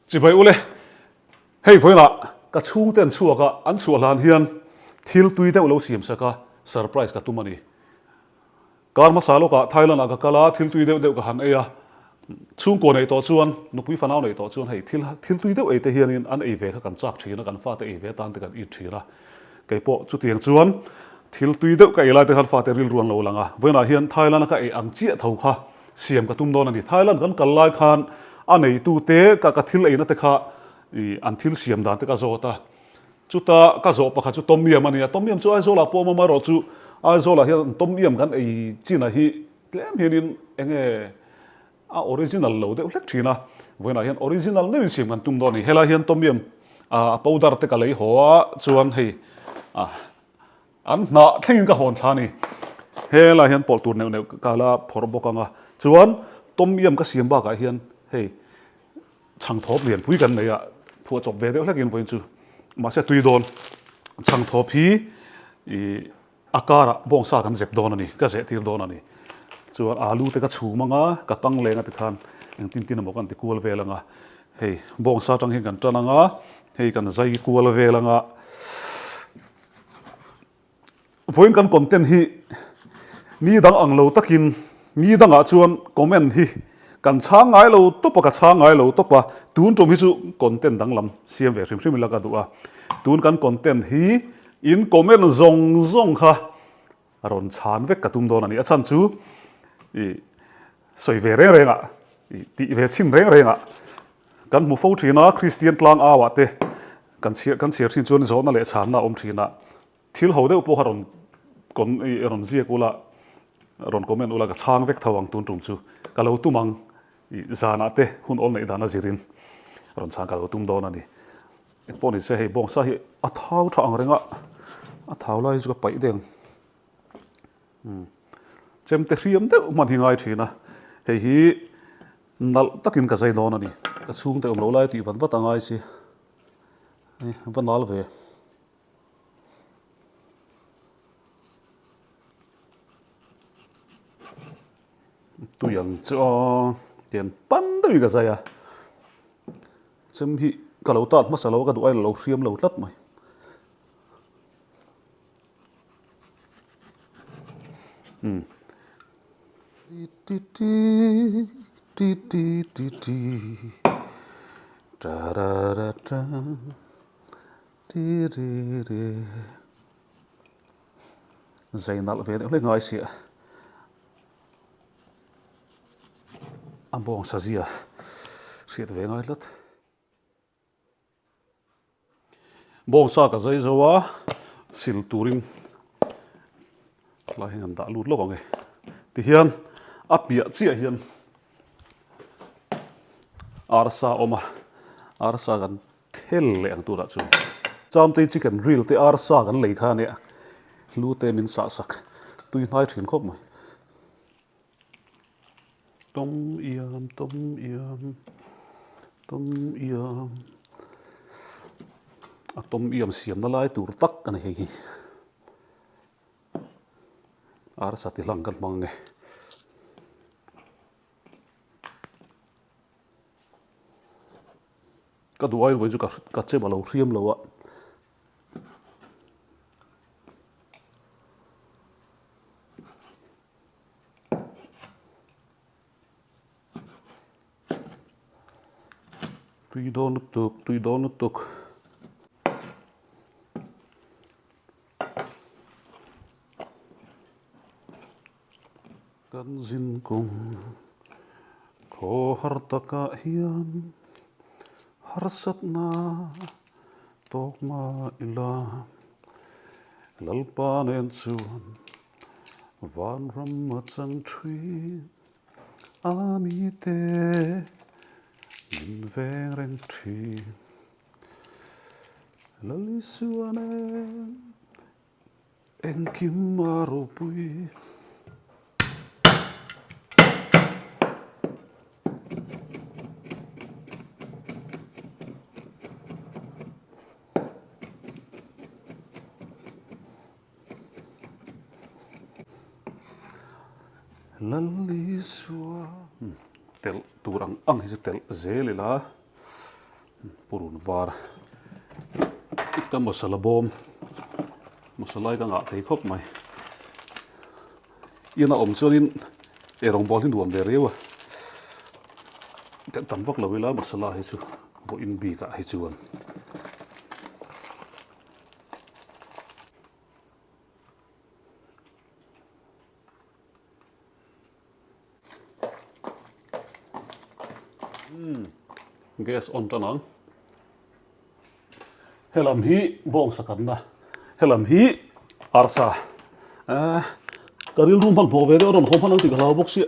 chỉ vậy ule hey với là cái Chhungte an chua ka an chua lan hiền thil tui te ulo Siam saka surprise ka tumani kar masalo ka Thailand aga kala thil tui deuh ka han eya chung ko nei to chuan nupui fanau nei to chuan hei thil tui deuh te hian in an ei ve kha kan chak thina kan fa te ei ve tan te kan I thira kei po chu tiang chuan thil tui deuh ka elai te han fa te ril ruang lo langa voina hian Thailand ka ei ang chia tho kha Siam ka tum don ani Thailand kan kal lai khan anei tu te ka thil ei na te kha an thil Siam dan te ka zota chuta ka zo pakha chu tom yam ani tom yam chu ai zo la po ma ro chu ai zo la hian tom yam kan ei china hi tlem hianin enge a original lo de ulek thina voina hian original nei Siam kan tum doni hela hian tom yam a powder te ka lei hoa chuan hei an na thengin ka hon thani hela hian pol tur neu kala phor bokanga chuan tom yam ka Siam ba ka hian hei chang thop lian pui kan nei a phu chop ve de hlekin voin chu ma se tui don chang thop hi akara bong sa kan zep don ani ka ze tir don ani chuan alu te ka chu manga ka kang lenga te khan eng tin tin mo kan te kual velanga hei bong sa tang hin kan tananga hei kan zai kual velanga voin kan content hi ni dang ang lo takin ni danga chuan comment hi kan chang ngai lo topa ka chang ngai lo topa tun tom hi chu content dang lam Siam ve rim rim la ka duwa tun kan content hi in comment zong kha ron chan vek ka tum don ani achan chu soi ve renga ti ve chim renga kan mu fo thina Christian tlang awa te kan chiar thin chuan zona le chan na om thina thil ho de upo haron kon ron zia kula ron comment ula ka chang vek thawang tun tum chu kalo tumang zana te hun ol nei dana zirin ron chang kalo tum don ani poni se hei bong sa hi a thau thang renga a thau lai chu ka pai deng chem te hriam te man hi ngai thina hei hi nal takin ka zai don ani ka chung te lo lai ti van va tangai si van nal ve tu yang cho tiền pan đâu cái gì à xem hi cả lâu tạt mất sao cái đồ ai lâu xiêm lâu lất mày ti ti ti ti ti ti da da da da ti ri ri dây nal về đấy lấy ngay xịa bong sa zia siat ve ngai lat bong sa ka zai zawa sil turin la hingan da lut lo nge ti hian apia chia hian arsa oma arsa gan thel le ang tu ra chu cham te chicken grill te arsa gan lei kha ne lu te min sa sak tui nai thin khop mai tom yam Siam na lai tur tak kan hei ar sa ti lang kan mang nge ka duai voi chu ka che ba lo hriam lo a tui don tuk kan zin kung kho har taka hian har sat na tok ma ila lalpa nen chuan van ram ma chang thui ami te veng reng thi lali suane en kim maro pui lali sua tel turang ang hi tel zelila purun var cái masala bom masala cái ngã thấy khóc mày yên là ôm cho nên erong bol hin duam ve rewa cái tầm vóc là với lá masala hay chưa vô in bì cả hay chưa gas on cho nó helam hi bong sakan na helam hi arsa karil room hal bo ve de ron hom han ti gala box si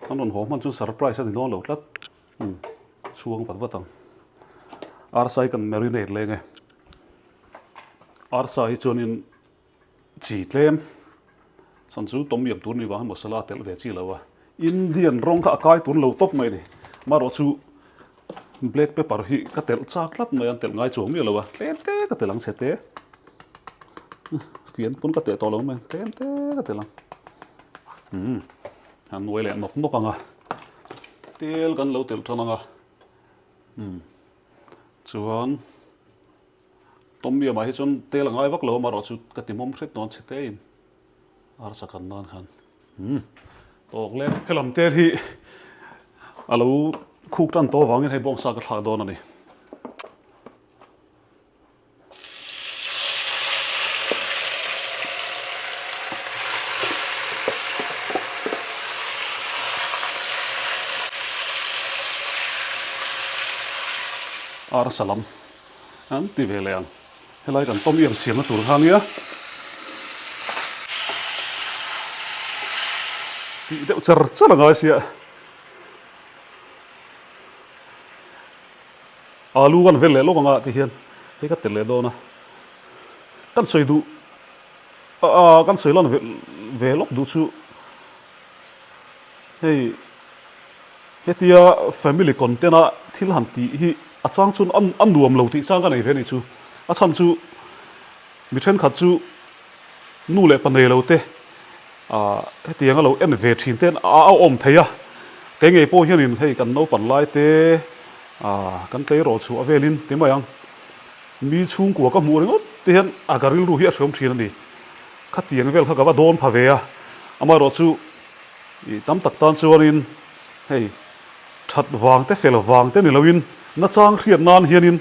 han hom han chu surprise ani no lo tlat chuang wat watang arsa kan marinate le nge arsa hi chonin chi tlem san chu tom yam tur ni wa masala tel ve chi lawa indian rong kha kai tun lo top mai ni maro chu black pepper hi ka tel chak lat mai an tel ngai chong mi lawa tlete ka telang sete fian pun ka te to lo men tlete ka telang han noi le nok nok anga tel kan lo tel thon anga chuan tom mi ma hi chon tel ngai vak lo maro chu ka ti mom thret non sete in ar sakan nan khan tok le helam tel hi alo khuk tan to wangin hei bong sa ka thla don ani ar salam an ti ve leang helai kan tom yam siam na tur hania ti deuh char char ngai sia alu kan vel le lo nga ti hian he ka tel le do na kan soi du kan soi lon ve lok du chu hei hetia family content a thil han ti hi achang chun an nuam lo ti chang ka nei ve ni chu a chan chu mi then khat chu nu le pa nei lo te hetia nga lo en ve thin ten a om theia ke nge po hian in hei kan no pan lai te kan tei ro chu avelin te mayang mi chung ko ka mu ringot te hian agaril ru hi a thom thin ani khatiang vel kha ka wa don pha ve a ama ro chu i tam tak tan chuanin hei that wang te fel wang te ni loin na chang khiat nan hianin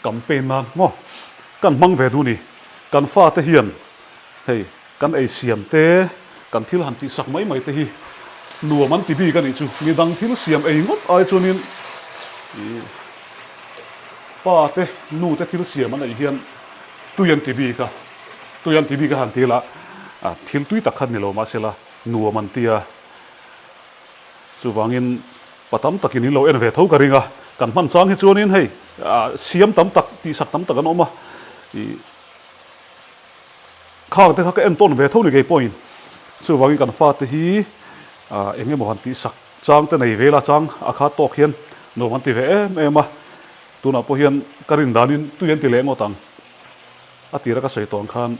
campaign nan mo kan mang ve du ni kan fa te hian hei kan ei siam te kan thil han ti sak mai mai te hi nuaman ti bi kan ni chu mi dang thil siam ei ngot ai chunin pa te nu te thil siam an ei hian tuyan ti bi ka han ti la thil tui tak khan ni lo ma sela nuaman tia chuwangin patam takin in lo en ve tho ka ringa kan man chang hi chuanin hei siam tam tak ti sak tam tak an oma khang te kha ka en ton ve tho ni ge point chuwangin kan fa te hi enge mo han ti sak chang te nei vela chang akha tok hian no man ti ve em a tuna po hian karin danin tuyan ti le ngotang atira ka sei tong khan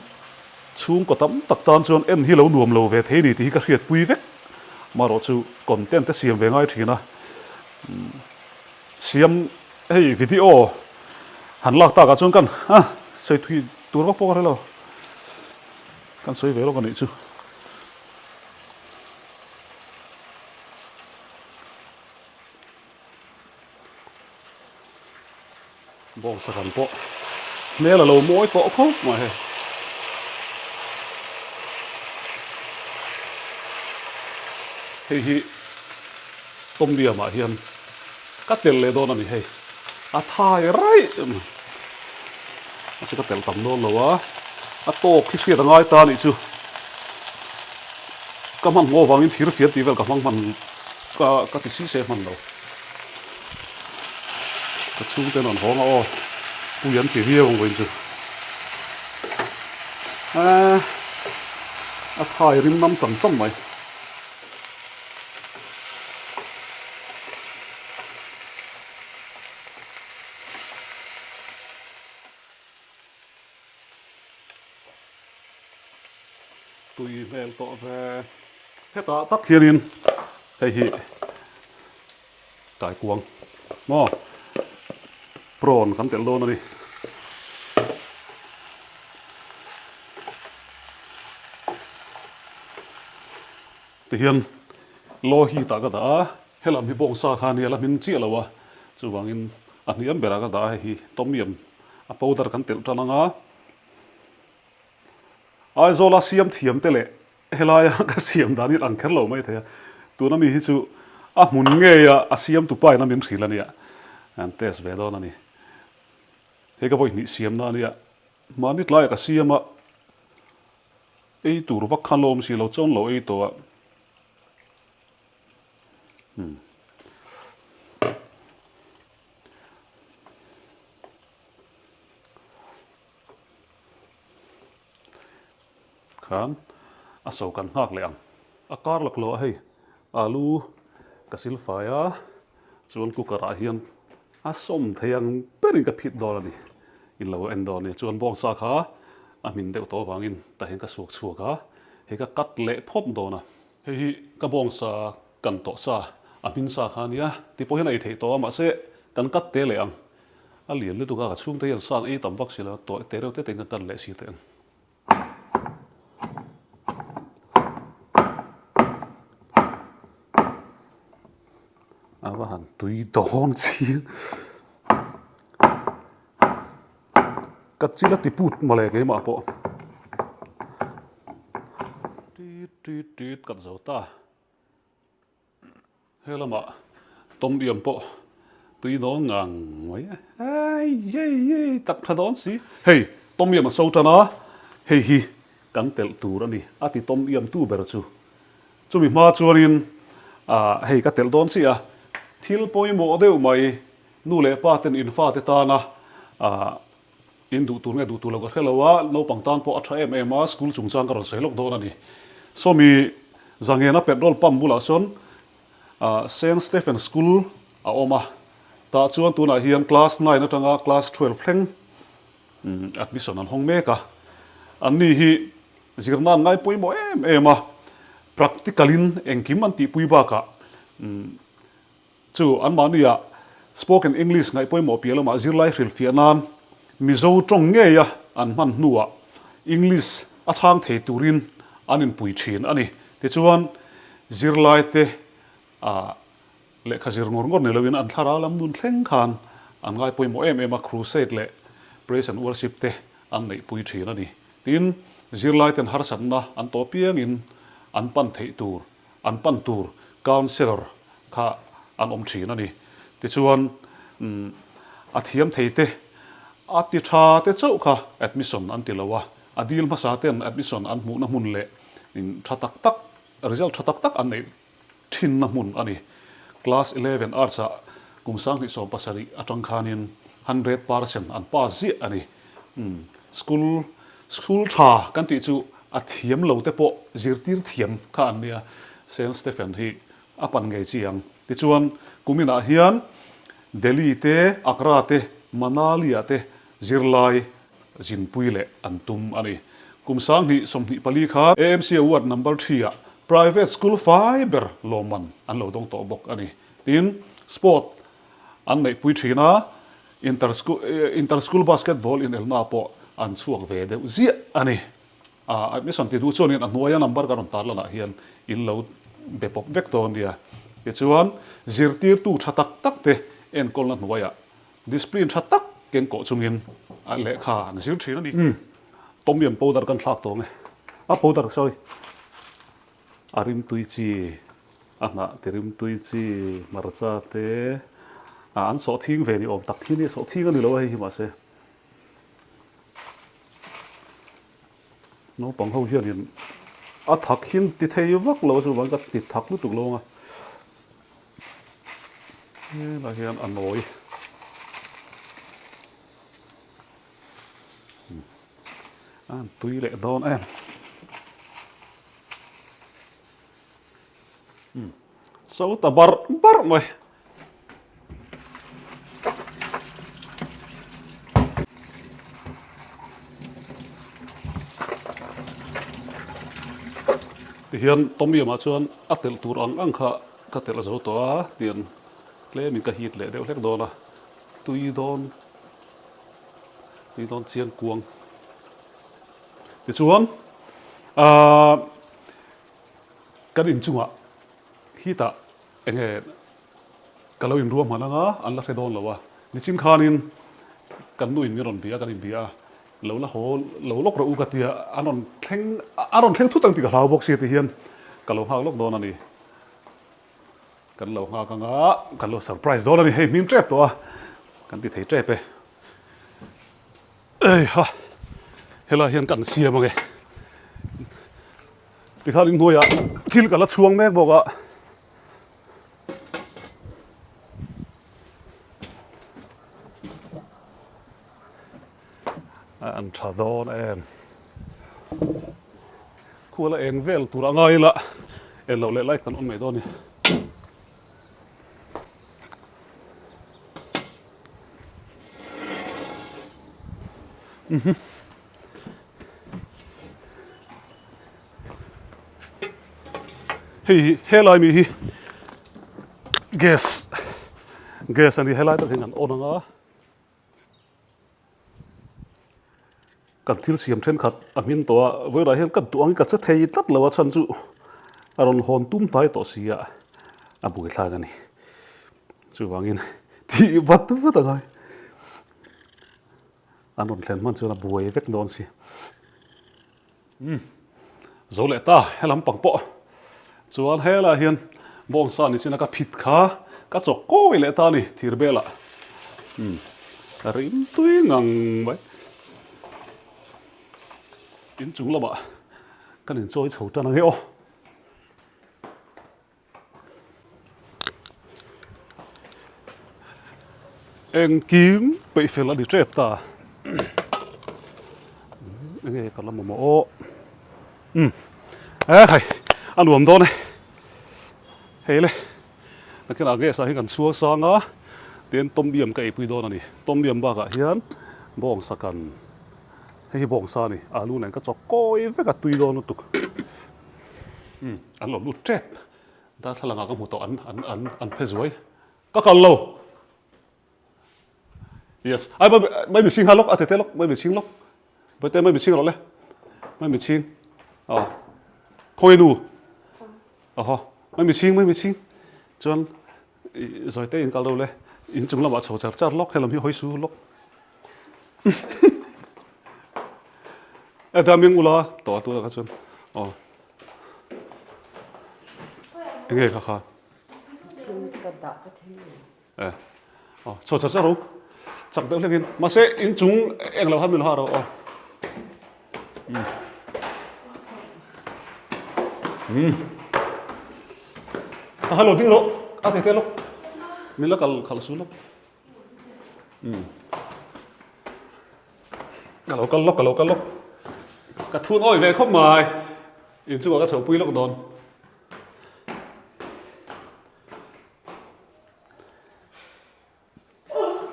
chung ko tam tak tan chuan en hi lo nuam lo ve thei ni ti ka hriat pui vek maro chu content te siam ve ngai thina siam hei video han lak ta ka chung kan sei thui tur bak po ka lo kan sei ve lo kan ni chu bong sa kan po ne la lo moi to kho ma he hei hi tom dia ma hian ka tel le don ani hei a thai rai a se ka tel tam no lo wa a to khi fi da ngai ta ni chu ka man ngo wangin thir fiat ti vel ka mang man ka ti si se man lo ka Chhungte non ho nga o Pualin ti vi ong wen chu a thai rim nam chang cham mai tui vel to ve heta tak hianin hei hi tai kuang mo prawn kan tel don ani ti hian lo hi ta ka da helam hi bong sa khan hi la min chi lawa chuwangin a hniam bera ka da hi tom yam a powder kan tel tananga ai zola siam thiam tele helaya ka siam dani ang kherlo mai thaya tuna mi hi chu a mun nge ya a siam tu pai na min thrilania an test ve don ani he ka voi ni siam na ania manit lai ka siam a Eitur vak khan lom si lo chon lo ei to a khan a so kan hak le ang a kar lak lo hei alu ka silfaya chuan cooker a hian a som theiang perin ka phit dor ani in lo en dor ni chuan bong sa kha a min deuh to wangin ta hen ka suak chuaka he ka kat le phot dona hei hi ka bong sa kan to sa a min sa kha nia ti po hen ai thei to ma se kan kat te le ang a lian le tu ka chhungte yan sang ei tam vak sila to te reuh te ten kan le si te ang awahan tui don chi kachila ti put male ke ma po ti kat zota helama tom diam po tui don ngang mai ai ye tak thadon si hey tom yam so tana hey hi kan tel tur ani ati tom yam tu ber chu chumi ma chuanin hey ka tel don si a thil poimo deuh mai nu le paten in fa te ta na in du tur nge du tu lo ka helowa no pangtan po atha em a school chungchang ka ron seilok don ani somi zangena petrol pump bula son Saint Stephen School a oma ta chuan tuna hian class 9 atanga class 12 thleng admission an hong meka anni hi zirna ngai poimo em a practicalin engkim an ti puiba ka chu an mania spoken English ngai poimo pialoma zirlai hril fianan mizo tong nge ya an man nuwa English a chang thei turin anin pui thin ani ti chuan zirlai te le khazir ngor ne lowin an thara lam nun thleng khan an ngai poimo em a crusade le praise and worship te an nei pui thin ani tin zirlai ten har san na an to piang in an pan thei tur an pan tur counselor kha an om thin ani ti chuan a thiam thei te a ti tha te chau kha admission an ti lawa adil ma sa ten admission an mu na mun le in tha tak tak result tha tak tak an nei thin na mun ani class 11 arts a kumsang hi so pasari atang khanin 100% an pass zi ani school tha kan ti chu a thiam lo te po zirtir thiam kha an nia Saint Stephen hi apan ngai chiang ti chuan kumina hian Delhi te Accra te Manali te zirlai jinpuile antum ani kumsang hi somhi pali kha AMC award number 3 a private school fiber loman an lo dong to bok ani tin sport an nei pui thina inter school basketball in elna po an chuak ve de zia ani admission ti du chonin an nuaya number karon tarlana hian in lo bepok vekton dia ti chuan zirtir tu thatak tak te en kolna nuaya discipline thatak ken ko chungin a le kha an zir thina ni tom yam powder kan thlak to nge a powder sorry arim tuichi anga terim tuichi marcha te an so thing ve ni om tak thi ni so thing ani lo hi ma se no pang ho hian in a thak hin ti thei vak lo chu wang ka ti thak lu tuk lo nga la hian anoi an tui le don em so ta bar mai hian tomi ma chuan atel tur ang kha ka tel zo to a tian tle min ka hit le deuh hlek dona tui don đi đón chiên cuồng thì chuan cái in chung ạ khi ta anh nghe cái lâu in ruộng mà nó ngã anh là phải đón lâu à đi chim khanin cái nuôi mi ron bia cái in bia lâu là hồ lâu lốc rồi cái tia anh on theng thu tăng thì cái hào bốc xịt thì hiền cái lâu hào lốc đón anh đi cái lâu hào cái ngã cái lâu surprise đón anh đi hey min trap đó cái thì thấy trap ấy ê ha hay là hiền cảnh Siam mà cái thì khá linh nuôi à thì cả là chuông mẹ bọc ạ anh trả đó em khu là em về tụi nó ngay là em lâu lại còn ôn mày đó nè hey lại mi guess anh đi lại tao hình ảnh ôn ngã cần thiếu Siam trên khát amin toa với lại hiện cần tuang cần rất hay tất là chân trụ aron hồn tum tai to sia bùi thang anh chú vangin thì vắt rồi anh còn lên man chú là bùi vết đòn xì dấu lệ ta hay lắm bằng bộ chú anh hay là hiện bong san thì xin là cái thịt khá cái chỗ coi lệ ta này thì bê là rim tuy ngang vậy in chúng là bạn cái này trôi chầu cho nó hiểu em kiếm bị phải là đi trép ta nghe còn là một mẫu hay ăn uống đó này hay lên cái nào nghe sao hay cần xua sang á tiền tôm biểm cái bùi đó này tôm biểm ba cả hiến bong sa cần hay bong sa này alu này cái chó coi với cả tùy đó nó tục ăn lẩu lụt trép ta thay là ngã cái một tổ ăn phê ruồi các con lâu yes ai bây bị xin hai lốc thế lốc bây bị xin lốc bây tên bây bị xin lốc lên bây bị xin không ai bây bị xin chọn rồi tên cái lâu lên in chúng là bảo sầu chặt lốc hay làm hiệu hối su lốc ta miếng ula tổ tôi là cái chọn nghe khá sầu chặt rồi chắc được lên mà sẽ in chúng em làm hết mình hoa rồi ta hello tiếng lộc thế lộc mình là cả số lộc cả lộc cả thun ôi về không mày in chúng cái sầu pui lộc đòn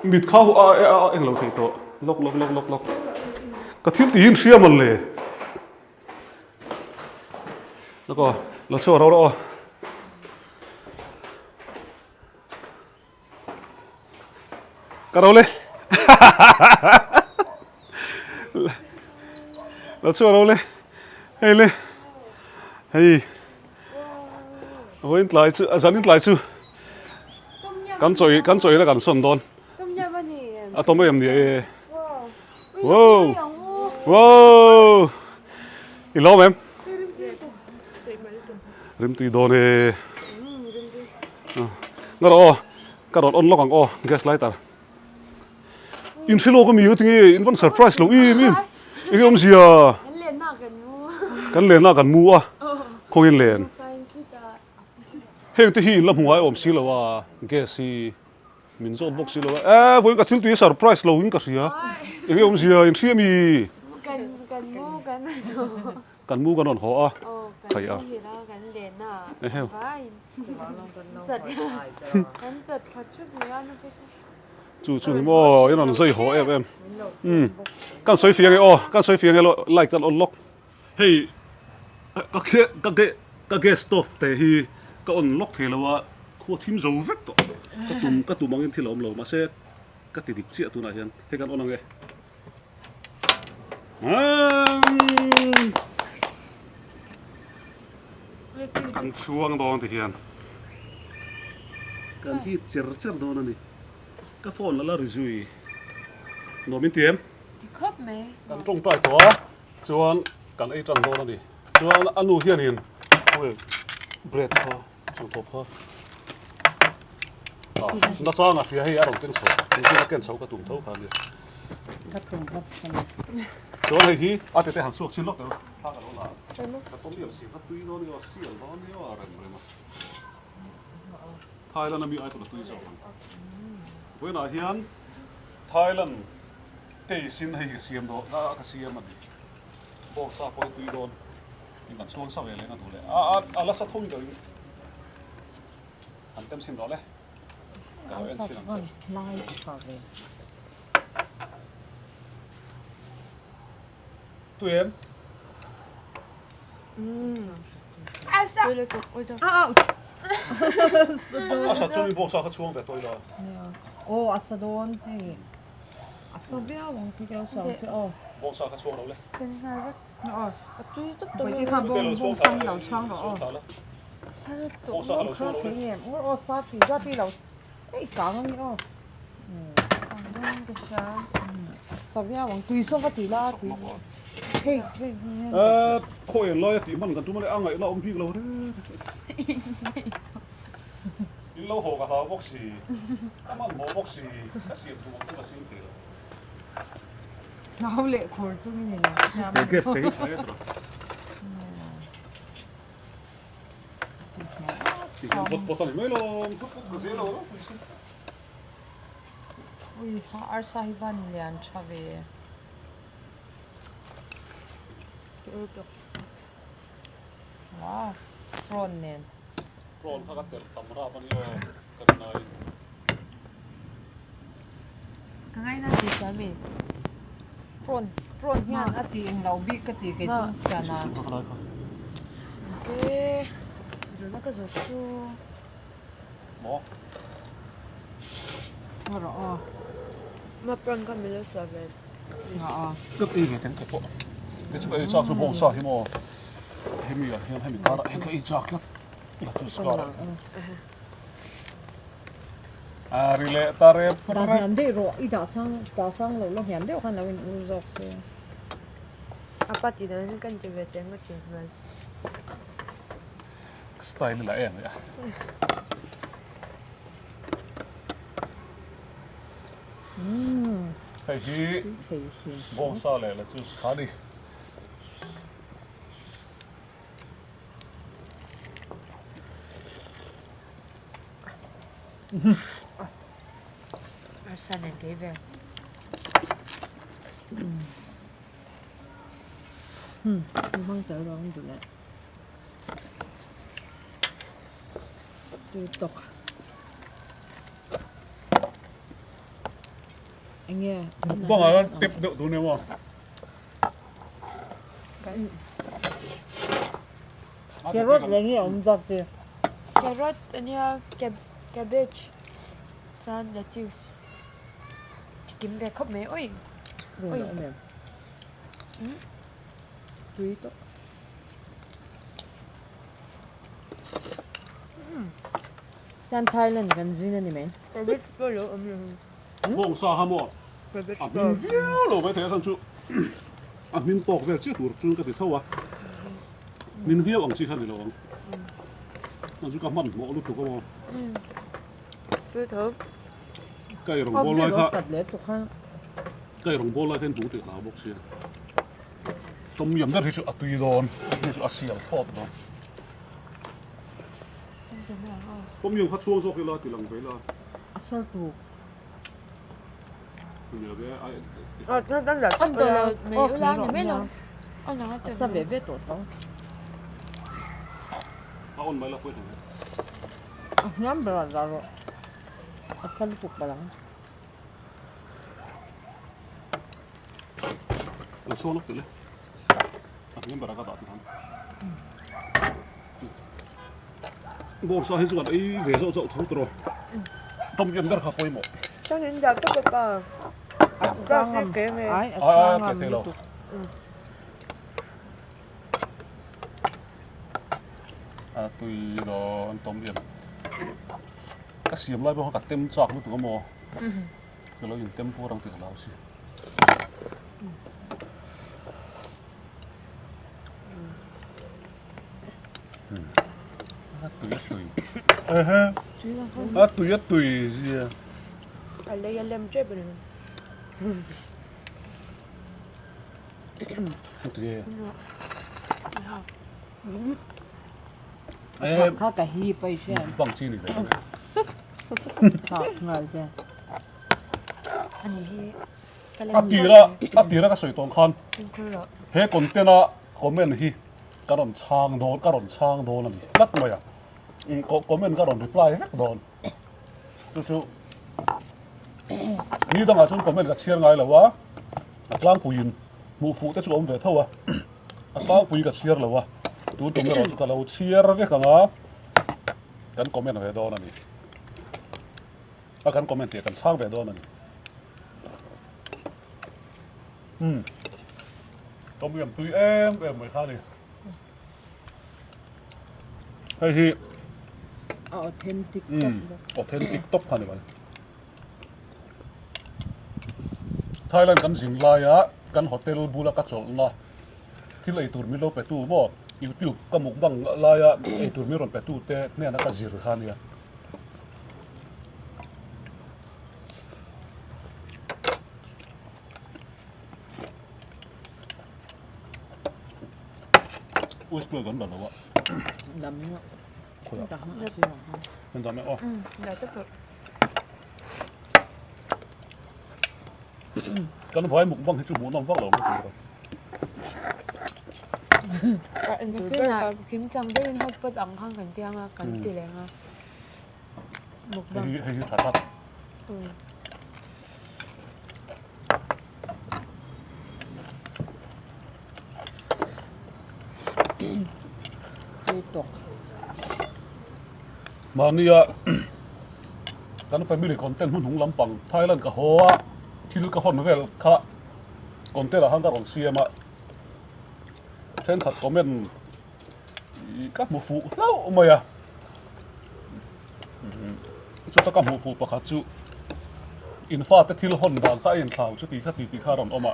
mịt khâu anh lâu thì to lộc cái thiếu tí Siam mình lệ nó có nó cho đâu đó cái đâu lên nó cho đâu lên hey với lại chứ dẫn lại chứ cắn choi là cắn sồn đòn tôm em đi wow hello em rim tùy đồ này ngã đó cái đó on lock ang gas lighter in silo có miu tiếng in vẫn surprise lâu im cái ông gì à cái lên na gần mua không in lên hiện thì hi làm hoài om xí lâu à gas gì mình chọn box xí lâu à với cái thiếu tùy surprise lâu in cái gì à cái ông gì à in Siam mi cần mua cần on họ thầy à heo chú mò cái nó dây họ em căn xoay phía này lại căn on lock hey cái stop thì cái on lock thì là khu thím dầu vết đó cái tụm mang in thì là mà sẽ cái tiền chia tụi này hiện thế căn on nghe เ cái Ăn chuông đó thì hiền cần hít chở đó nè cái phone là review nó bên tiệm thì khớp mày cần trông trai có chuông cần ấy trăng đó nè chuông ăn nuôi hiền hiền ôi bread thôi chuông top thôi nó cho là phía hay ở trong cái sầu cái tùng thấu cả đi cái tùng bớt cái chuông này hi à thế hàng suộc xin lóc đâu thang cái đó là cái tôm điểm xịt cái túi đó nó xịt đó nó rèn rồi mà Thái Lanมีไอ้ตัวตุ้ยเจ้าเว้ยน่ะเฮียนไทยแลนด์เตยสินให้เสียมโดก็เสียมมันบอกซาปอยตุ้ยโดนนี่มันช่วงเศร้าเลยนะดูเลยละสักทุ่งเดียวอันเต็มสินดอกเลยก็เอาเอ็นสินอันเสีย ไล่ต่อเลย ตุ้ยเอ็ม tôi lấy cục ôi trờiสัตว์ช่วงนี้บอกซาก็ช่วงแต่ตัวละ โอ้อัสดอนเฮ้อัสเบียวบางทีเราสอนจะโอ้ บอกซาก็ช่วงเราเลย sinh hai bắt อ๋อ tôi tất ไป cả ที่ข้างบนบนซ้ำเราช่างเราอ๋อ sao nó บอก tụ ซาเราช่วง ข้า เรา เที เลย ยมโอ้ซาตีว่าที่เราไอ้กลางนี่อ๋อ còn đang cái sao อัสเบียวบางทีส่งก็ตีละตีเฮ้ยเฮ้ย คุยลอยตีมันกันทุกมันเลยอ่างไงเราอมพี่เราเด้อเราหกกับเขาบอกสิถ้ามันโมบอกสิก็เสียตัวมันก็เสียตัว เราเละคนจุ่มนี่นะ เกสเกสใช่ไหมสิบตอนนี้ไม่ลงทุกก็เสียแล้ว อุ้ยเขาอาศัยบ้านเรียนชาวเว ว้าวร้อนเนี่ย โปรนถ้าก็เกิดตำราปันโยกันนาย cái ngay nó thì sao mày ร้อนเนี่ยอาทิตย์เราบิกติกจุ่มจานา สุดท้ายครับ ok rồi nó có rụt chu หมอ อ๋อ mà prang con mình sao vậy อ๋อ ก็ตีไงถึงกับพวกเดี๋ยวช่วยจากสมองสาหิโมให้มีอะไรให้มีการให้ก็อีจากแล้วแล้วจุดสกัดรีเลตาเรป ดาเห็นได้รออีดาซังเราเห็นได้กันเราเป็นอุจจาระ apa thì nó cần chỉ về tiếng mà chuyện này สไตล์นี่แหละเองเลยไอ้ที่มองซาเลยแล้วจุดสกัดดิ sao này cái về ห้องเจอร้องอยู่แล้วดูตกอันเงี้ย บ้างอะไรเต็มดูเนี่ยวะ แกรถอย่างเงี้ยผมจับดิ carrot anh nha cabbage san lettuce kiếm cái khóc mấy ôi ดูแล้วเนี่ยดูตกจานไทยเล่นกันจริงนี่ไหม cabbage bao lỗ ấm luôn มองซาฮะโม cabbage มินเดียวเราไปเทสันชุมินตอกเนี่ยชื่อตัวจุนก็ติดเท่าวะมินเดียวอังจีขันนี่เราอังจีกับมันหมอรู้ถูกก็ว่า tôi thử ไก่รอง พ่อ โบ พี่ ลอย รถ ค่ะ สัตว์เลี้ยงทุกครั้ง ไก่รองโบลอยเส้นดูติดหาบอกเสียต้มยำได้ที่สุดอัตุยโดนที่สุดอัเสียทอดโดนต้มยำข้าวช่วงโซกิลาติลังไปละ อัศถูก เนี่ยแกไอ้ nó đang là con tôi là mấy ưu lan này mấy lần ông nói อั tôi ศเวเวตัวท้อง เอาอ่อนไปละเพื่อน น้ำบราดาร์อัศถูกบลัง เราช่วงนักติเลยอันนี้บารักดาติทันบอกสาเหตุสุดไอ้เวโซโซทุกตัวต้มยำได้ข้าวปอยหมด cho nên giờ tôi có sao sẽ kể về ไอ้อัศ อ่า งาม เกลือ ตุยโดนต้มเย็นก็เสียมไล่ไปเขากัดเต็มจอกนึกถึงก็โมก็เราอยู่เต็มพวกรังติดเราสิตุยฮะตุยสิ อะไรยังเล่มเจ็บเลย ตุยข้ากะฮีไปเช่น บังจีนี่เลย ข้าวงานเช่น อันนี้ก็เล่ม อัดตีแล้วก็สวยตรงคัน เป็นคือเหรอ เฮ้คนเต้นอะคอมเมนต์ฮีกระดอนช่างโดนกระดอนช่างโดนนี่รักเลยอ่ะคอมเมนต์กระดอนรีプライรักโดนจู่ๆนี่ต้องอาชุนคอมเมนต์กับเชียร์ไงเหรอวะกลางปุยินมูฟูแต่จู่อมเวทเท่าวะกลางปุยกับเชียร์เหรอวะดูตรงนี้เราจู่กับเราเชียร์กันอ่ะกันคอมเมนต์เวดอนนี่กันคอมเมนต์เตียกันช่างเวดอนนี่ต้มยำตุยไม่ค่าดิเฮ้ยฮีเอาเทนติก ออเทนติกต๊อปคันนี่มันไทยแลนด์กันสิงลายะกันโฮเทลบูลากัจจลนะที่ไอตูร์มิโลไปตู้บ่ยูทูบก็มุกบังลายะไอตูร์มิโลไปตู้เต้เนี่ยนักจิรคันเนี่ยอุ้ยสเปรย์กันแบบไหนวะดำเนี่ย คุยอ่ะ ดำเนี่ยสิ มันทำไหมอ๋อ เดี๋ยวจะเปิด กันพอยมุกบังให้จู่หมูน้องฟังเราไม่ถูกหรอก อันนี้คือนะคิมจังได้ยินเขาเปิดอ่างข้างกันเตียงอ่ะกันตีแรงอ่ะหมกบัง ให้ถ่ายภาพ คือตก มาเนี่ยกันแฟมิลี่คอนเทนต์หุ่นหงลำปังไทยแลนด์กับหัวที่ลึกกับคนเวลค่ะคอนเทนต์ละห้างกับของเซียมอะเช่นขัดคอมเมนต์กับหมูฟูแล้วไม่อะชุดตะกับหมูฟูประคัตจูอินฟาเตทิลฮอนบางข้าเอ็นข่าวชุดตีข้าตีปีข้ารอนออกมา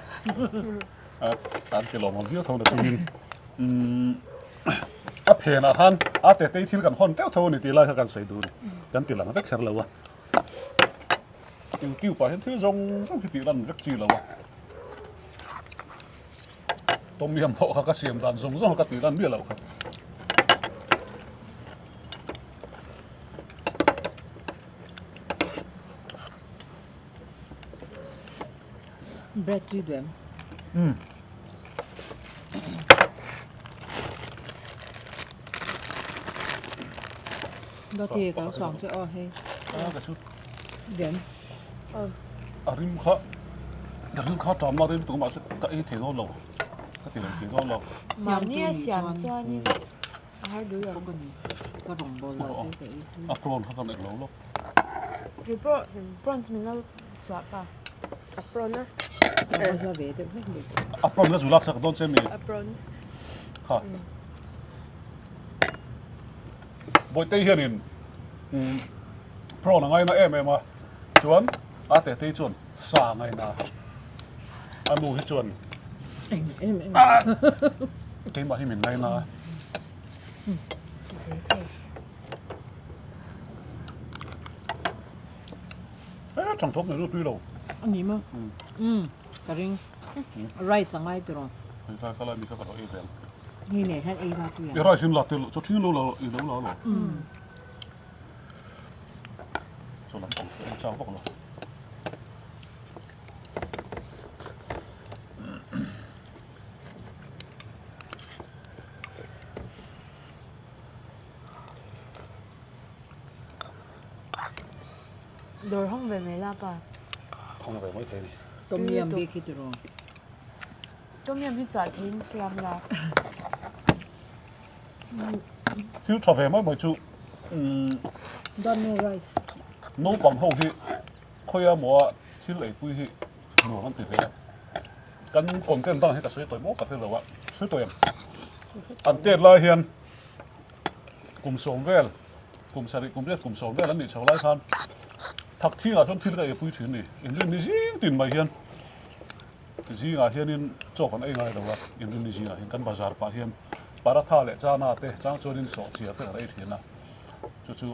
การเกลอมาเยอะเท่านั้นจริงอะเพนอะท่านอะแต่ตีทิลกันฮอนเจ้าเท่านี้ตีไล่กันใส่ดูกันตีหลังก็แค่แล้ววะกิ้วไปเห็นที่ส่งที่ตีหลังก็จีแล้ววะต้มยำเขาก็เสียมดันส่งก็ตีหลังเบี้ยแล้วครับเบรดจีด้วยเราเทกับสองจะอ้อให้กระชุดเดี๋ยวริมข้าจอมเราได้ตัวมาสักก็เทโน่เราก็ตีหลังเทโน่เรามาเนี่ยเสียงจ้านี่อาหารดูอย่าง ก็ลงบอลเราได้แต่ โปรนเขากำลังเราลูกรีโปรนส์มันก็สวัสดิ์ป่ะอัปโปรนนะเราจะเวทได้ไหมโปรนก็สุรักษาต้นเส้นมีอัปโปรนค่ะบอยเตยเฮียนินโปรนไงนะมาชวนอาเตยชวนสาไงนะอามูฮิชวนเต็มมาให้มินไงนะเสียเท่จังทบในรูปด้วยเราอันนี้มั้งกระริงไรสังไงตัวเราใช่ก็เลยมีแค่กับเราเอง นี่เนี่ยให้ไอ้เราตัวอย่างเดี๋ยวเราชิมหลักตัวจะทิ้งเราอีกแล้วเราส่วนหลังของเจ้าพวกเราโดยห้องเวไม่ลาป่ะห้องเวไม่เท่ดิต้มยำบีคิดตัวเราต้มยำที่จอดทิ้งเสียมละที่ชอบเวไม่จู่ดอนเนอร์ไรส์โน้ตบังห้องที่คุยอะหมอที่ไหนคุยที่หนูมันติดเลย กันคนเต้นตั้งให้กับช่วยตัวโมกับเธอเลยว่าช่วยตัวเองอันเตี้ยลายเฮียนกลุ่มสมเวลกลุ่มสริกลุ่มเรียกกลุ่มสมเวลแล้วนี่ชาวไร่พันทักที่อ่ะชนที่ก็ยังพูดถึงนี่อินโดนีเซียตินมาเฮียนจีนอ่ะเฮียนี่จบกันเองไงแต่ว่าอินโดนีเซียเห็นกันบาซาร์ปะเฮียนปาราท่าเลยจ้าหน้าเตะจ้างโจดินสอเสียเตะอะไรเฮียนนะจู่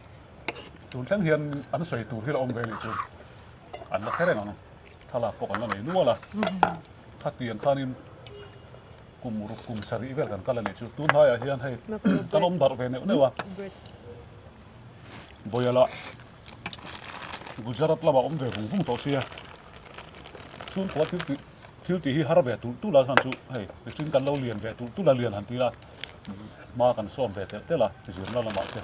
ๆตูนทั้งเฮียนอันสวยตูที่เราอมเวลิจูอันละแค่ไหนเนาะถ้าหลับปกกันแล้วไหนนัวล่ะถ้าเตียงข้านี่กลุ่มรุกกลุ่มสริเวลกันกันแล้วนี่จูตูนให้เฮียนให้กันอมดาร์เวเนี่ยเนี่ยวะบอยละกุจารัตละบ่อมเวรุงพุ่งโตเสียช่วงขวดทิลตีฮีฮาร์เวตุลาทันจูให้ไปชิมกันเล่าเรียนเวตุลาเรียนหันทีละมากันซ้อมเวเตละที่สิ่งนั้นละมาเต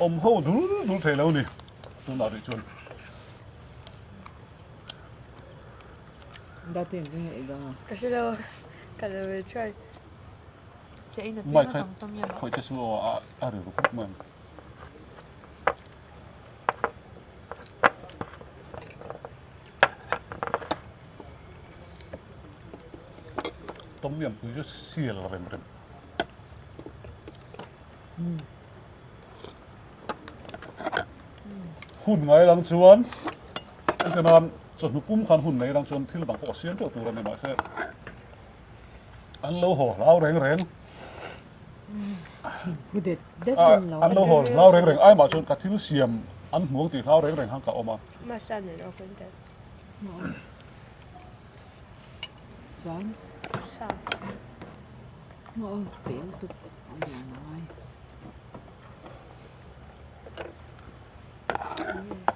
อมเขาดูเทแล้วนี่ตูน่าริจวน Dati hindi iba. Kasi daw, kada we try. Sa ina,ไม่ tingnan ค่อย tong tom yam. ค่อยจะสู้อะไรรู้พวกมันต้มยำคือจะเสียละเป็นเรื่องหุ่นไงหลังชวนอันจะนอนจนหุบปุ้มคันหุ่นในหลังชวนที่เราบังก็เสียงตัวตัวเราในหน่อยเสียอันโลโหเราแรงBudet. Det อันโลโหเราแรงไอ้มาชวนกัดที่ลูเสียมอันหัวตีเราแรงห้างกับออกมา Masan na ako nito. Saan? Sa. Oo, tiyan to. Ano naman.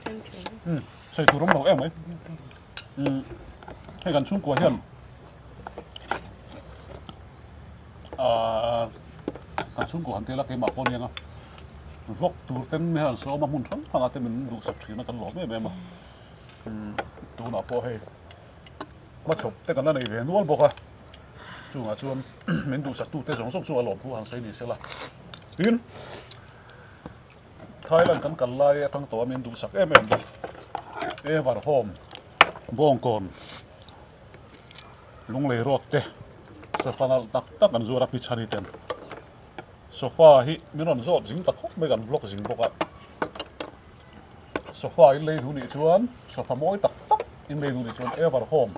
Thank you. ใส่ตัวร่มเราไหมให้กันชุ่มกว่าเฮียนกันชุ่มกว่าหันเทละเกมาปนยังอ่ะพวกตัวเต้นเนี่ยสอบมาหุ่นทั้งพังอาเต้นมันดูสับสีนักกันหลอดไม่แม่มาตัวหน้าพอให้มาฉบเต้นกันนั่นในเวียนวัวบอกอ่ะจู่อ่ะชวนเหม็นดูสัตว์ตู้เต้นสองส่งจู่หลอดผู้หันใส่นี่เสียละดินไทยแลนด์กันไล่ทั้งตัวเหม็นดูสักเอวาร์โฮมบ้องก่อนลุงเลยรถเตะโซฟานัลตักกันจูรับพิชาริเต็นโซฟาฮิมินอนโจจิงตักไม่กันบล็อกจิงบล็อกอะโซฟาอินเลยดูนี่ชวนโซฟามอยตักอินเลยดูนี่ชวนเอวาร์โฮม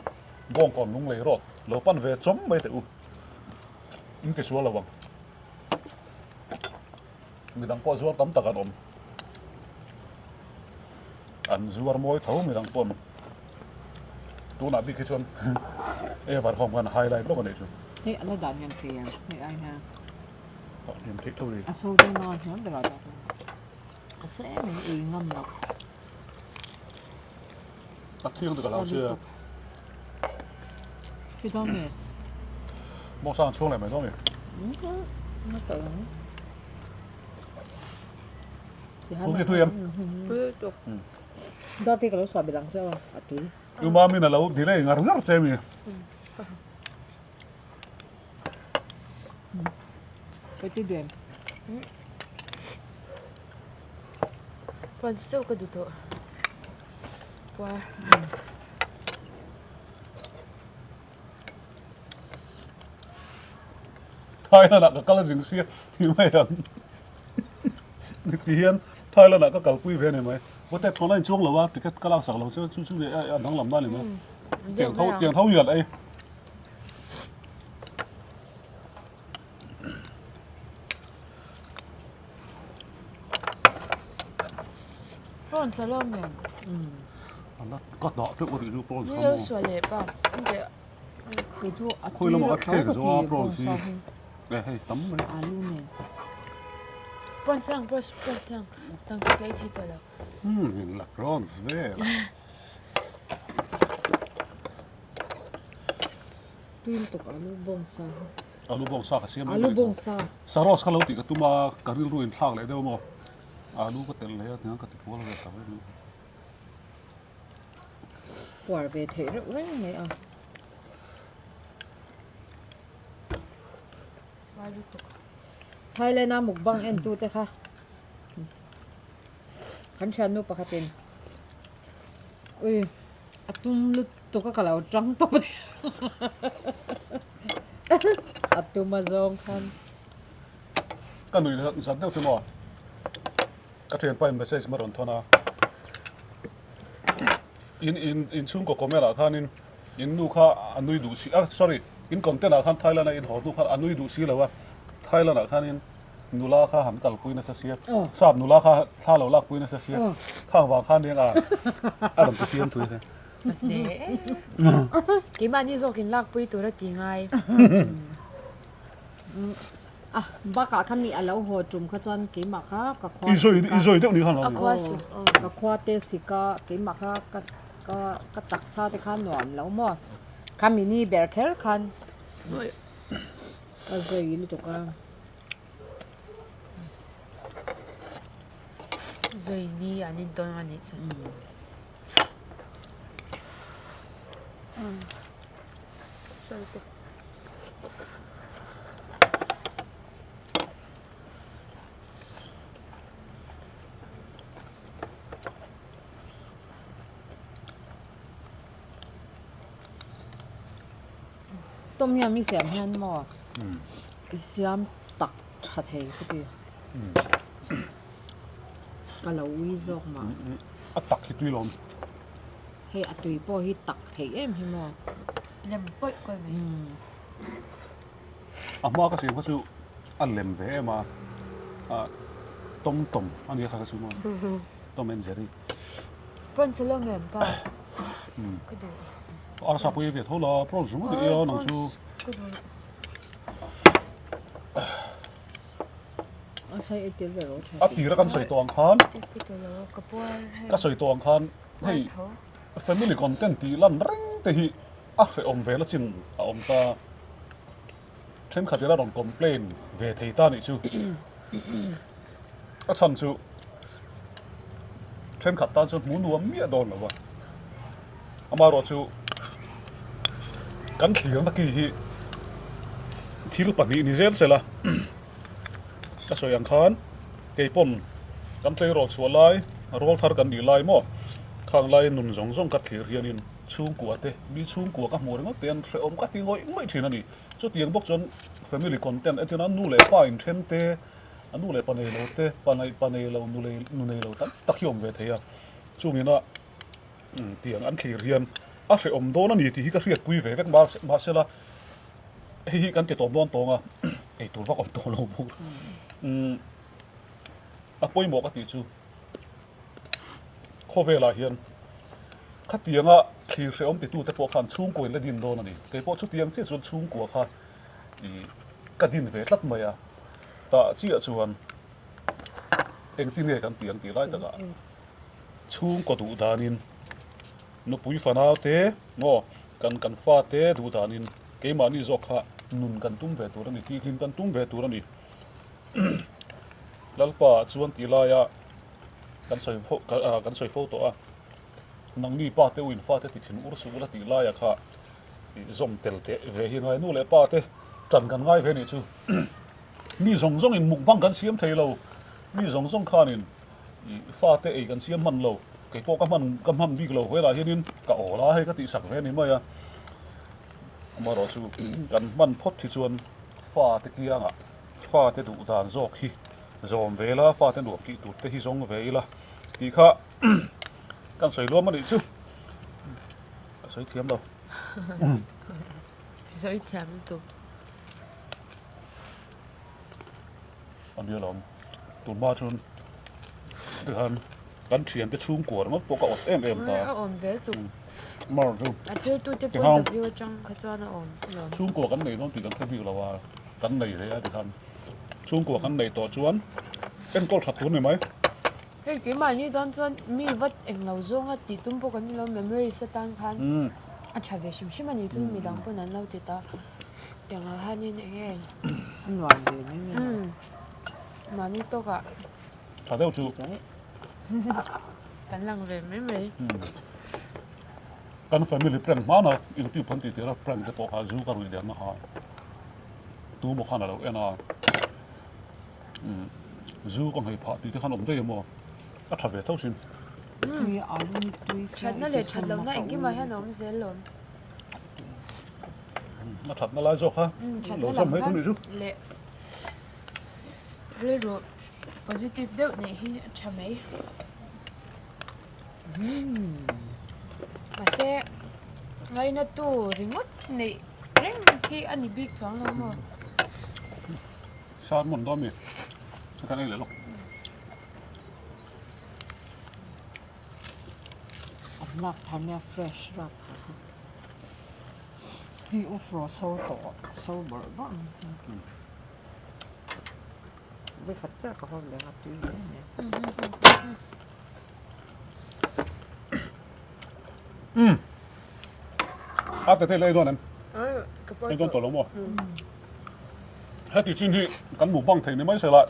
บ้องก่อนลุงเลยรถโลปันเวจมไม่เตะอุอินเกชัวระวังมีดังป้อชัวตั้มตักกันอมอันจูวาร์มอยเท่ามีดังป้อนตัวนับดิคิชวนเอวาร์โฮมกันไฮไลท์บล็อกกันเลยชวน Hey, ano dan yan kaya? Hey, ay na. เห็นทิศเท่าไหร่ Aso din na yan, diba? Kasi may ingam na. ตักเที่ยงตัวกับเราเชื่อ Kita mo eh. มองสร้างช่วงไหนไหมต้องมี Ano to? ทุกที่ทุกยาม Puto. Dati kalau sabi lang siya, atul. อยู่มามีน่ะเราดีเลยงาเจมี Pwede din. Panso ko dito. Wow. ไทยแล้วน่ะก็กำลังสิงเสียที่ไม่ทันนี่ที่เห็นไทยแล้วน่ะก็กำลังปุ้ยเวียนเห็นไหมว่าแต่ตอนนั้นช่วงเราว่าติดกำลังสักเราเชื่อชื่ออันทั้งลำได้เลยมั้ยเตียงเท่าเหยียดไอ้ Ron salom yan. อันนั้นก็ดอกจุกหรือดูโปรนส์ Ni เขา daw swale pa. Hindi. Ito, atul. คุยแล้วมันก็เท่กับว่าโปรนส์ให้ตั้มเลย Alo na. Pons lang. Pons lang. Tang kay dito lang. หลักร้อนสเวล Tuwin to ka, alo bongsa. อาลูบองซากเสียม Alo bongsa. สารสเขาเราติกับตัวมาการิลรูอินทากเลยเดี๋ยวมั้งอาลูก็เต็มเลยเนี่ยก็ติดพวกเราเลยครับ War be tere, wala na ah. Wali to ka. Thailand na mukbang and tute ka. Kan siya no pakatin. Uy, atum lut ตัวก็กะเราจังปะอัดตัวมาจองคัน ก็หนุ่ยสันเท่าชั่วโมงก็เทียนไปไม่ใช่สมรรถทนาอินชุ่มก็คอมเมล่ะท่านินอินนูข้าอันนุยดูสิsorry อินคอนเทนต์อ่ะท่านไทยแล้วนะอินหอดูข้าอันนุยดูสิแล้วว่าไทยแล้วนะท่านินนูลาข้าหันกัลปุยนะเสียทราบนูลาข้าท่าเราลักปุยนะเสียข้าวางข้าเนี่ยadam to fiam tu he nè cái bạn đi rồi cái lạc bùi tôi đã tiếng ai อ่ะบ้ากะคันนี้เราหัวจุ่มขจรกี่หมักค่ะกับควา izoi deu ni han la qua sự กับควาเตสิกะกี่หมักค่ะก็ตักซาที่ข้าหนวมแล้วมั้งข้ามินี่เบอร์เกอร์คันก็จะยินตัวกัน rồi ni anh in tôi anh ít rồi ต้มยำมีเสียมแห้งมั้งอีเสียมตักชัดเฮก็ดีก็เราวิจอกมา attack hi tui lom ให้อัตุยป้อให้ตักเทเอ็มให้มั้ง làm bớt coi mày ama ka sim ka chu an lem ve ma tom ani kha ka chu ma tom en zeri bên sẽ làm mềm pa cái đồ ara sa pui ve thola pro zu de yo nang chu cái đồ ใช่ไอเดียแบบว่า ati ra kan soi tong khan cái đồ là cái bùa hay ka soi tong khan hei thấu family content ti lan reng te hi re om ve la chin om ta then khatira ron complain ve thei ta ni chu cham chu then khat ta chu mu nuam mi don la wa ama ro chu kan thiang ta ki hi thil pa ni zel sela ka soyang khan keipon kan tlei ro chu lai rol thar kan ni lai mo khang lai nun zong zong ka thlir hianin chung kwa te mi chung kwa ka mor ngo ten re om ka ti ngoi ngoi thin ani chu tiang bok chon family content etina nu le pa in then te anu le panei lo te panei lo nu nei lo tan takhiom ve theya chungina tiang an thlir hian re om don ani ti hi ka riat pui ve vek ma sela hi kan te tom don tonga ei tur vak om to lo bu apoi mo ka ti chu khovela hian khatianga thlir se om ti tu te po khan chung koin la din don ani ke po chu tiang che chun chung ko kha i ka din ve tlat maya ta chi a chuan eng ti ne kan tiang ti lai taka chung ko du danin no pui fanau te ngo kan fa te du danin ke mani zo kha nun kan tum ve tur ani ti hlim kan tum ve tur ani lalpa chuan ti la ya kan soi photo a nang ni pa te win fa te ti thin ur su la ti la ya kha zom tel te ve hi ngai nu le pa te tran kan ngai ve ni chu mi zong in mukbang kan siam thei lo mi zong khanin fa te ei kan siam man lo ke po ka man big lo hoi la hianin ka ola he ka ti sak ve ni ma ya ama ro chu kan man phot thi chuan fa te kianga fa te du dan zok hi zom ve la fa te du ki tu te hi zong ve la ti kha kan soi lo ma ni chu soi thiam đâu rồi thèm tụ anh nhớ lắm tụi ba chun được hơn gắn chuyện cái chung của nó có cậu em ta ổn về tụ mà rồi à tôi tiếp tục được view trong cái cho nó ổn rồi chung của cái này nó chỉ cần thêm việc làว่าcái này đấy được hơn chung của cái này tổ chuan em có thật tuấn này mấy cái chỉ mà như đón chuan mi vật em lâu zong á tí tum bộ cái như là memory sẽ tăng khan à chả về sim sim anh tu mi đang bữa nan lâu thì ta tiếng ở hai như này anh hoàn về như mà như tôi cả thật đâu chú cái lăng về mấy mấy kan family prank mana in tu phan ti tera prank te to ha zu ka rui den na ha tu mo khana lo ena zu ko ngai pha ti te khan om de mo a tha ve thau sin tui alu ni tui Chat na le chat lo na ingi ma hian om zel lom. nó thật nó lại rồi ha Chat lẩu na xăm hết lam con này chứ le. Re ro positive deuh nei hi chamei. Mà se ngay na tu ringot nei reng hi ani big chuang lo mo. sao muốn đó mình cái này lấy lọc lak thanya fresh rak hi ufro so to so bor ba be khatcha ka hol le tui ne à thế lấy đó nè Cái lấy đó tổ lông mà hết thì chuyện thì cắn mũ băng thì nó mới sẽ lại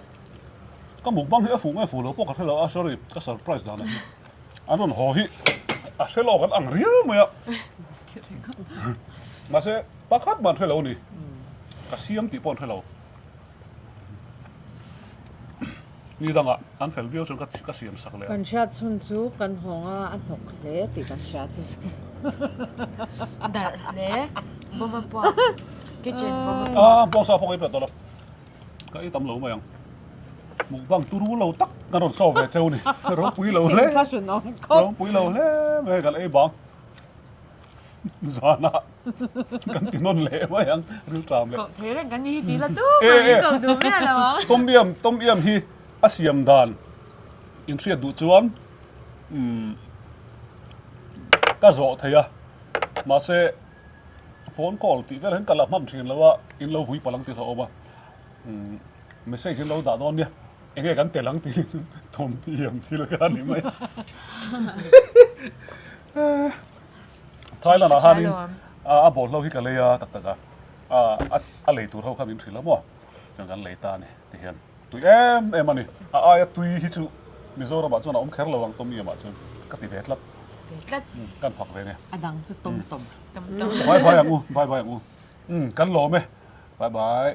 cái mũ băng thì phụ lỗ bọc cái lỗ sorry cái surprise đó này anh nói hồ hi sẽ lo cái ăn riêu mà mà sẽ bắt hết bàn thuê lỗ này cái Siam bị bọn thuê lỗนี่ดังอ่ะอันเฟลวิวจนก็เสียมสักเลย kan sha chun chu kan honga an hok hle ti kan sha chu Dar le boma po. Kitchen boma po. ปองซาพงไอ้เป็ดตัวละก็ไอ้ตำเหลามายังหมูบังตูรู้เราตักกันรถโซ่เวเจ้านี่ร้องปุ๋ยเราเล่ sa su nong ร้องปุ๋ยเราเล่ไม่กันไอ้บังซานะกันกินนนเละมายังรู้ตามเลย Cậu thế là cái gì tí là tu. Mà cậu đúng là đó. ต้มเอี่ยมที่อาเซียมดานอินเทรียดูจวนก็โจทย์อ่ะมาเซ่โฟนคอลตีก็เห็นกันละมั่มชินแล้วว่าอินเราหุยพลังตีเขาออกมาไม่ใช่ชินเราด่าตอนเนี้ยเองกันแต่หลังตีต้มเอี่ยมที่ละกันนี่ไหมท้ายแล้วนะฮะนี่บอกเราที่กันเลยตักอ่ะอะไรตัวเขาคำอินทรีแล้วมั้งจังกันเลยตาเนี่ยที่เห็นตุยมันนี่ตุยฮิจูมิโซระบาดจนเอาแค่ระวังต้มเอี่ยมอ่ะจนก็ติดเด็ดลับ Lát กันผักเลยเนี่ย adang chu tom tom tầm tầm. บายอย่างงูกันหล่อไหมบาย Bye.